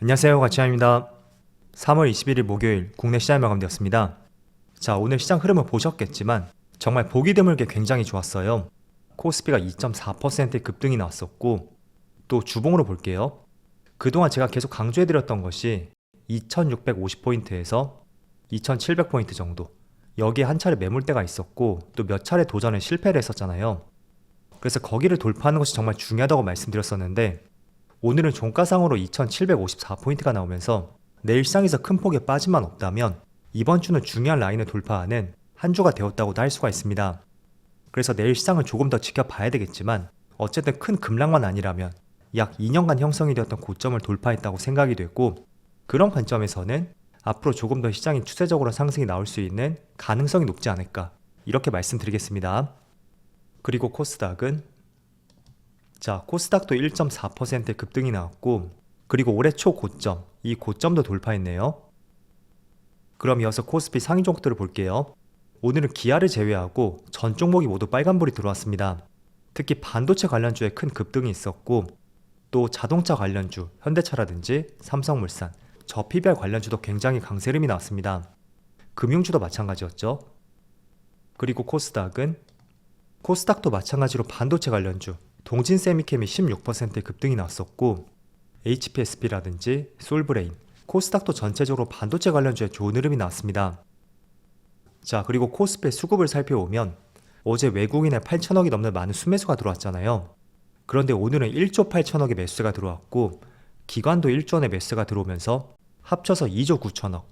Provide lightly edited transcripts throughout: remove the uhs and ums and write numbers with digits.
안녕하세요, 가치아입니다. 3월 21일 목요일 국내 시장이 마감되었습니다. 자, 오늘 시장 흐름을 보셨겠지만 정말 보기 드물게 굉장히 좋았어요. 코스피가 2.4%의 급등이 나왔었고, 또 주봉으로 볼게요. 그동안 제가 계속 강조해드렸던 것이 2650포인트에서 2700포인트 정도, 여기에 한 차례 매물대가 있었고 또 몇 차례 도전에 실패를 했었잖아요. 그래서 거기를 돌파하는 것이 정말 중요하다고 말씀드렸었는데, 오늘은 종가상으로 2754포인트가 나오면서 내일 시장에서 큰 폭의 빠짐만 없다면 이번 주는 중요한 라인을 돌파하는 한 주가 되었다고도 할 수가 있습니다. 그래서 내일 시장을 조금 더 지켜봐야 되겠지만, 어쨌든 큰 급락만 아니라면 약 2년간 형성이 되었던 고점을 돌파했다고 생각이 되고, 그런 관점에서는 앞으로 조금 더 시장이 추세적으로 상승이 나올 수 있는 가능성이 높지 않을까, 이렇게 말씀드리겠습니다. 그리고 코스닥은, 자, 코스닥도 1.4%의 급등이 나왔고, 그리고 올해 초 고점, 이 고점도 돌파했네요. 그럼 이어서 코스피 상위 종목들을 볼게요. 오늘은 기아를 제외하고 전 종목이 모두 빨간불이 들어왔습니다. 특히 반도체 관련주에 큰 급등이 있었고, 또 자동차 관련주, 현대차라든지 삼성물산, 저PBR 관련주도 굉장히 강세 흐름이 나왔습니다. 금융주도 마찬가지였죠. 그리고 코스닥도 마찬가지로 반도체 관련주, 동진세미캠이 16%의 급등이 나왔었고, HPSP라든지 솔브레인, 코스닥도 전체적으로 반도체 관련주에 좋은 흐름이 나왔습니다. 자, 그리고 코스피의 수급을 살펴보면 어제 외국인의 8천억이 넘는 많은 수매수가 들어왔잖아요. 그런데 오늘은 1조 8천억의 매수가 들어왔고, 기관도 1조 원의 매수가 들어오면서 합쳐서 2조 9천억.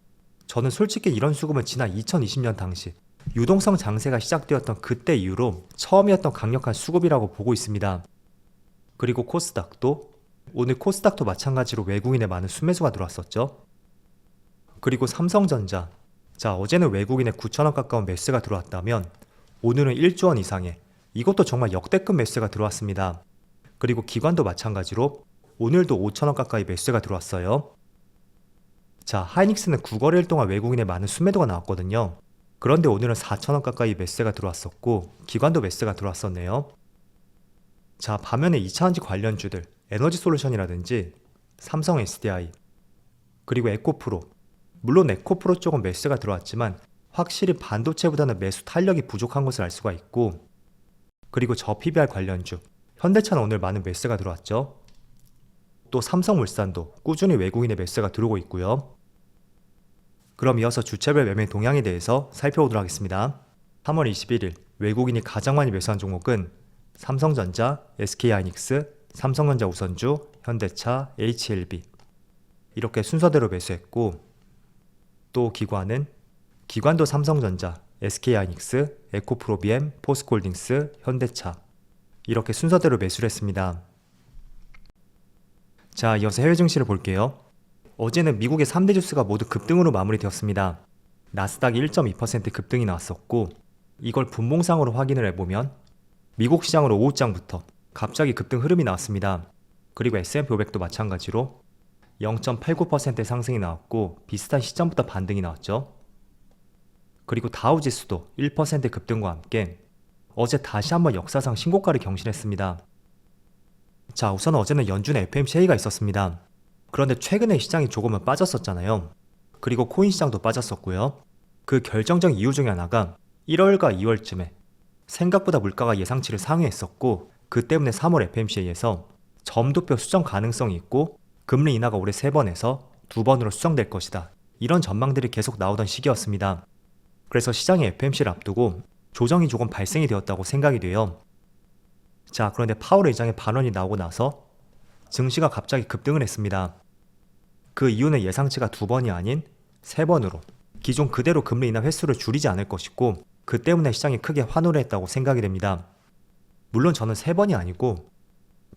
저는 솔직히 이런 수급은 지난 2020년 당시 유동성 장세가 시작되었던 그때 이후로 처음이었던 강력한 수급이라고 보고 있습니다. 그리고 오늘 코스닥도 마찬가지로 외국인의 많은 수매수가 들어왔었죠. 그리고 삼성전자, 자, 어제는 외국인의 9천억 가까운 매수가 들어왔다면 오늘은 1조 원 이상의, 이것도 정말 역대급 매수가 들어왔습니다. 그리고 기관도 마찬가지로 오늘도 5천억 가까이 매수가 들어왔어요. 자, 하이닉스는 9거래일 동안 외국인의 많은 수매도가 나왔거든요. 그런데 오늘은 4천억 가까이 매수가 들어왔었고, 기관도 매수가 들어왔었네요. 자, 반면에 2차전지 관련주들, 에너지솔루션이라든지 삼성 SDI, 그리고 에코프로, 물론 에코프로 쪽은 매수가 들어왔지만 확실히 반도체보다는 매수 탄력이 부족한 것을 알 수가 있고, 그리고 저PBR 관련주, 현대차는 오늘 많은 매수가 들어왔죠. 또 삼성물산도 꾸준히 외국인의 매수가 들어오고 있고요. 그럼 이어서 주체별 매매 동향에 대해서 살펴보도록 하겠습니다. 3월 21일 외국인이 가장 많이 매수한 종목은 삼성전자, SK하이닉스, 삼성전자 우선주, 현대차, HLB, 이렇게 순서대로 매수했고, 또 기관도 삼성전자, SK하이닉스, 에코프로비엠, 포스코홀딩스, 현대차, 이렇게 순서대로 매수를 했습니다. 자, 이어서 해외 증시를 볼게요. 어제는 미국의 3대 지수가 모두 급등으로 마무리되었습니다. 나스닥이 1.2% 급등이 나왔었고, 이걸 분봉상으로 확인을 해보면 미국 시장으로 오후장부터 갑자기 급등 흐름이 나왔습니다. 그리고 S&P 500도 마찬가지로 0.89%의 상승이 나왔고, 비슷한 시점부터 반등이 나왔죠. 그리고 다우지수도 1% 급등과 함께 어제 다시 한번 역사상 신고가를 경신했습니다. 자, 우선 어제는 연준의 FOMC 회의가 있었습니다. 그런데 최근에 시장이 조금은 빠졌었잖아요. 그리고 코인 시장도 빠졌었고요. 그 결정적 이유 중에 하나가 1월과 2월쯤에 생각보다 물가가 예상치를 상회했었고, 그 때문에 3월 FOMC에서 점도표 수정 가능성이 있고, 금리 인하가 올해 3번에서 2번으로 수정될 것이다, 이런 전망들이 계속 나오던 시기였습니다. 그래서 시장이 FOMC를 앞두고 조정이 조금 발생이 되었다고 생각이 돼요. 자, 그런데 파월 의장의 발언이 나오고 나서 증시가 갑자기 급등을 했습니다. 그 이유는 예상치가 2번이 아닌 3번으로 기존 그대로 금리 인하 횟수를 줄이지 않을 것이고, 그 때문에 시장이 크게 환호를 했다고 생각이 됩니다. 물론 저는 3번이 아니고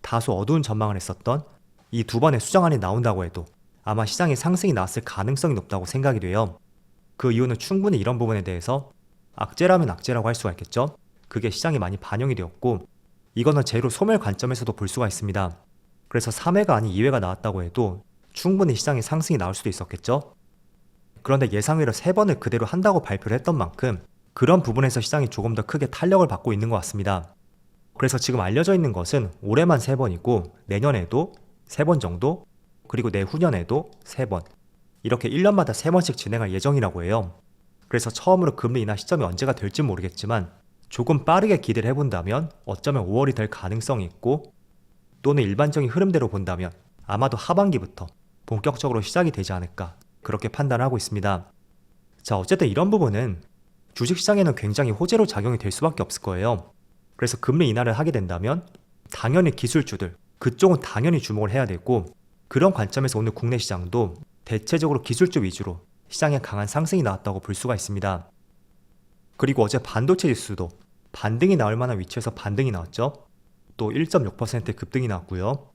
다소 어두운 전망을 했었던 이 2번의 수정안이 나온다고 해도 아마 시장에 상승이 나왔을 가능성이 높다고 생각이 돼요. 그 이유는 충분히 이런 부분에 대해서 악재라면 악재라고 할 수가 있겠죠. 그게 시장에 많이 반영이 되었고, 이거는 재료 소멸 관점에서도 볼 수가 있습니다. 그래서 3회가 아닌 2회가 나왔다고 해도 충분히 시장에 상승이 나올 수도 있었겠죠. 그런데 예상외로 3번을 그대로 한다고 발표를 했던 만큼 그런 부분에서 시장이 조금 더 크게 탄력을 받고 있는 것 같습니다. 그래서 지금 알려져 있는 것은 올해만 3번이고 내년에도 3번 정도, 그리고 내후년에도 3번. 이렇게 1년마다 3번씩 진행할 예정이라고 해요. 그래서 처음으로 금리 인하 시점이 언제가 될지 모르겠지만 조금 빠르게 기대를 해본다면 어쩌면 5월이 될 가능성이 있고, 또는 일반적인 흐름대로 본다면 아마도 하반기부터 본격적으로 시작이 되지 않을까, 그렇게 판단하고 있습니다. 자, 어쨌든 이런 부분은 주식시장에는 굉장히 호재로 작용이 될 수밖에 없을 거예요. 그래서 금리 인하를 하게 된다면 당연히 기술주들, 그쪽은 당연히 주목을 해야 되고, 그런 관점에서 오늘 국내 시장도 대체적으로 기술주 위주로 시장에 강한 상승이 나왔다고 볼 수가 있습니다. 그리고 어제 반도체 지수도 반등이 나올 만한 위치에서 반등이 나왔죠. 또 1.6% 급등이 나왔고요.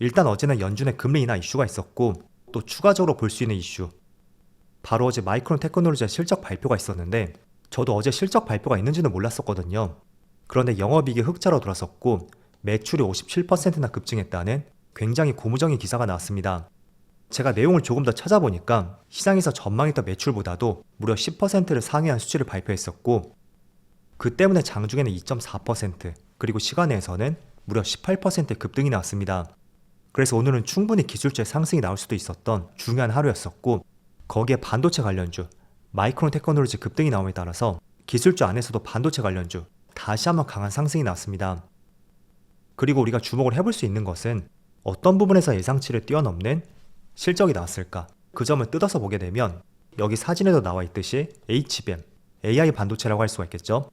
일단 어제는 연준의 금리 인하 이슈가 있었고, 또 추가적으로 볼 수 있는 이슈, 바로 어제 마이크론 테크놀로지의 실적 발표가 있었는데, 저도 어제 실적 발표가 있는지는 몰랐었거든요. 그런데 영업이익이 흑자로 돌아섰고 매출이 57%나 급증했다는 굉장히 고무적인 기사가 나왔습니다. 제가 내용을 조금 더 찾아보니까 시장에서 전망했던 매출보다도 무려 10%를 상회한 수치를 발표했었고, 그 때문에 장중에는 2.4%, 그리고 시간에서는 무려 18% 급등이 나왔습니다. 그래서 오늘은 충분히 기술주의 상승이 나올 수도 있었던 중요한 하루였었고, 거기에 반도체 관련주, 마이크론 테크놀로지 급등이 나옴에 따라서 기술주 안에서도 반도체 관련주 다시 한번 강한 상승이 나왔습니다. 그리고 우리가 주목을 해볼 수 있는 것은 어떤 부분에서 예상치를 뛰어넘는 실적이 나왔을까? 그 점을 뜯어서 보게 되면 여기 사진에도 나와 있듯이 HBM, AI 반도체라고 할 수가 있겠죠.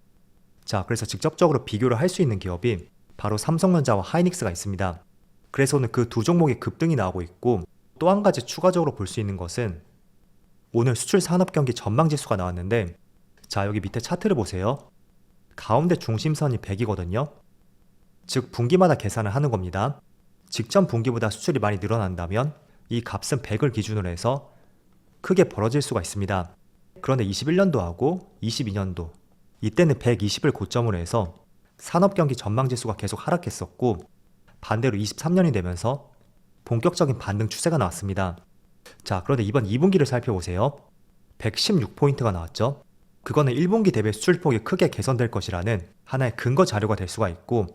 자, 그래서 직접적으로 비교를 할 수 있는 기업이 바로 삼성전자와 하이닉스가 있습니다. 그래서 오늘 그 두 종목의 급등이 나오고 있고, 또 한 가지 추가적으로 볼 수 있는 것은 오늘 수출 산업 경기 전망 지수가 나왔는데, 자, 여기 밑에 차트를 보세요. 가운데 중심선이 100이거든요. 즉 분기마다 계산을 하는 겁니다. 직전 분기보다 수출이 많이 늘어난다면 이 값은 100을 기준으로 해서 크게 벌어질 수가 있습니다. 그런데 21년도하고 22년도 이때는 120을 고점으로 해서 산업경기 전망지수가 계속 하락했었고, 반대로 23년이 되면서 본격적인 반등 추세가 나왔습니다. 자, 그런데 이번 2분기를 살펴보세요. 116포인트가 나왔죠. 그거는 1분기 대비 수출폭이 크게 개선될 것이라는 하나의 근거 자료가 될 수가 있고,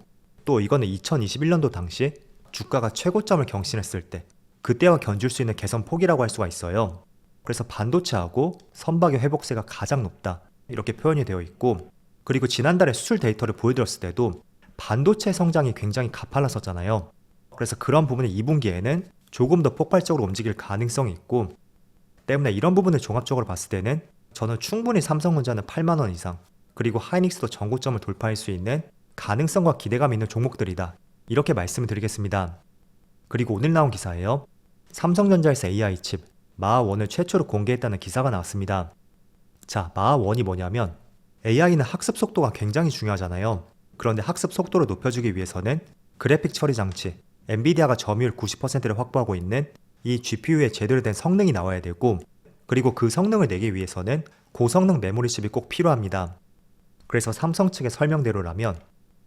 또 이거는 2021년도 당시 주가가 최고점을 경신했을 때 그때와 견줄 수 있는 개선폭이라고 할 수가 있어요. 그래서 반도체하고 선박의 회복세가 가장 높다, 이렇게 표현이 되어 있고, 그리고 지난달에 수출 데이터를 보여드렸을 때도 반도체 성장이 굉장히 가팔랐었잖아요. 그래서 그런 부분이 2분기에는 조금 더 폭발적으로 움직일 가능성이 있고, 때문에 이런 부분을 종합적으로 봤을 때는 저는 충분히 삼성전자는 8만원 이상, 그리고 하이닉스도 전고점을 돌파할 수 있는 가능성과 기대감이 있는 종목들이다, 이렇게 말씀을 드리겠습니다. 그리고 오늘 나온 기사예요. 삼성전자에서 AI 칩 마하1을 최초로 공개했다는 기사가 나왔습니다. 자, 마하1이 뭐냐면 AI는 학습 속도가 굉장히 중요하잖아요. 그런데 학습 속도를 높여주기 위해서는 그래픽 처리 장치, 엔비디아가 점유율 90%를 확보하고 있는 이 GPU에 제대로 된 성능이 나와야 되고, 그리고 그 성능을 내기 위해서는 고성능 메모리 칩이 꼭 필요합니다. 그래서 삼성 측의 설명대로라면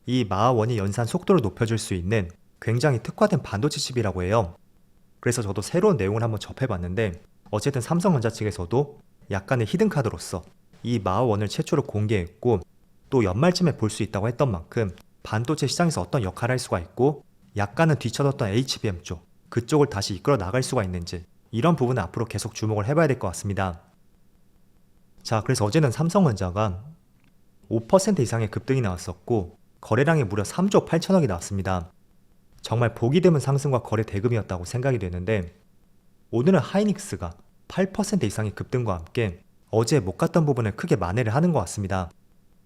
이 마하1이 연산 속도를 높여줄 수 있는 굉장히 특화된 반도체 칩이라고 해요. 그래서 저도 새로운 내용을 한번 접해봤는데, 어쨌든 삼성전자 측에서도 약간의 히든카드로서 이 마하1을 최초로 공개했고, 또 연말쯤에 볼 수 있다고 했던 만큼 반도체 시장에서 어떤 역할을 할 수가 있고, 약간은 뒤쳐졌던 HBM 쪽, 그쪽을 다시 이끌어 나갈 수가 있는지, 이런 부분은 앞으로 계속 주목을 해봐야 될 것 같습니다. 자, 그래서 어제는 삼성전자가 5% 이상의 급등이 나왔었고, 거래량이 무려 3조 8천억이 나왔습니다. 정말 보기 드문 상승과 거래 대금이었다고 생각이 되는데, 오늘은 하이닉스가 8% 이상의 급등과 함께 어제 못 갔던 부분을 크게 만회를 하는 것 같습니다.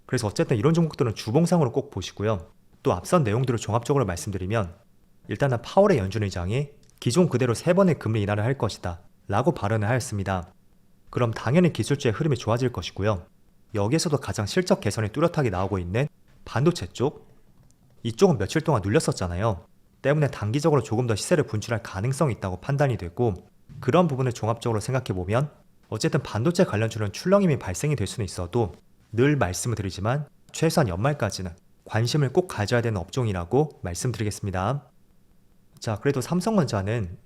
그래서 어쨌든 이런 종목들은 주봉상으로 꼭 보시고요. 또 앞선 내용들을 종합적으로 말씀드리면, 일단은 파월의 연준 의장이 기존 그대로 3번의 금리 인하를 할 것이다 라고 발언을 하였습니다. 그럼 당연히 기술주의 흐름이 좋아질 것이고요. 여기에서도 가장 실적 개선이 뚜렷하게 나오고 있는 반도체 쪽, 이쪽은 며칠 동안 눌렸었잖아요. 때문에 단기적으로 조금 더 시세를 분출할 가능성이 있다고 판단이 되고, 그런 부분을 종합적으로 생각해보면 어쨌든 반도체 관련주는 출렁임이 발생이 될 수는 있어도 늘 말씀을 드리지만 최소한 연말까지는 관심을 꼭 가져야 되는 업종이라고 말씀드리겠습니다. 자, 그래도 삼성전자는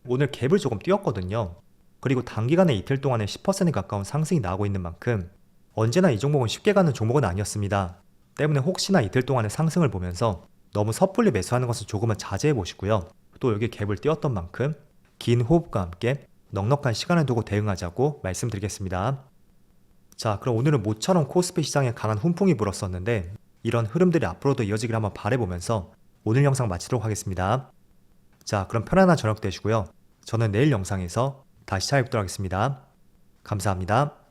오늘 갭을 조금 띄웠거든요. 그리고 단기간에 이틀 동안에 10% 가까운 상승이 나오고 있는 만큼 언제나 이 종목은 쉽게 가는 종목은 아니었습니다. 때문에 혹시나 이틀 동안의 상승을 보면서 너무 섣불리 매수하는 것은 조금은 자제해 보시고요. 또 여기 갭을 띄웠던 만큼 긴 호흡과 함께 넉넉한 시간을 두고 대응하자고 말씀드리겠습니다. 자, 그럼 오늘은 모처럼 코스피 시장에 강한 훈풍이 불었었는데 이런 흐름들이 앞으로도 이어지길 한번 바라보면서 오늘 영상 마치도록 하겠습니다. 자, 그럼 편안한 저녁 되시고요. 저는 내일 영상에서 다시 찾아뵙도록 하겠습니다. 감사합니다.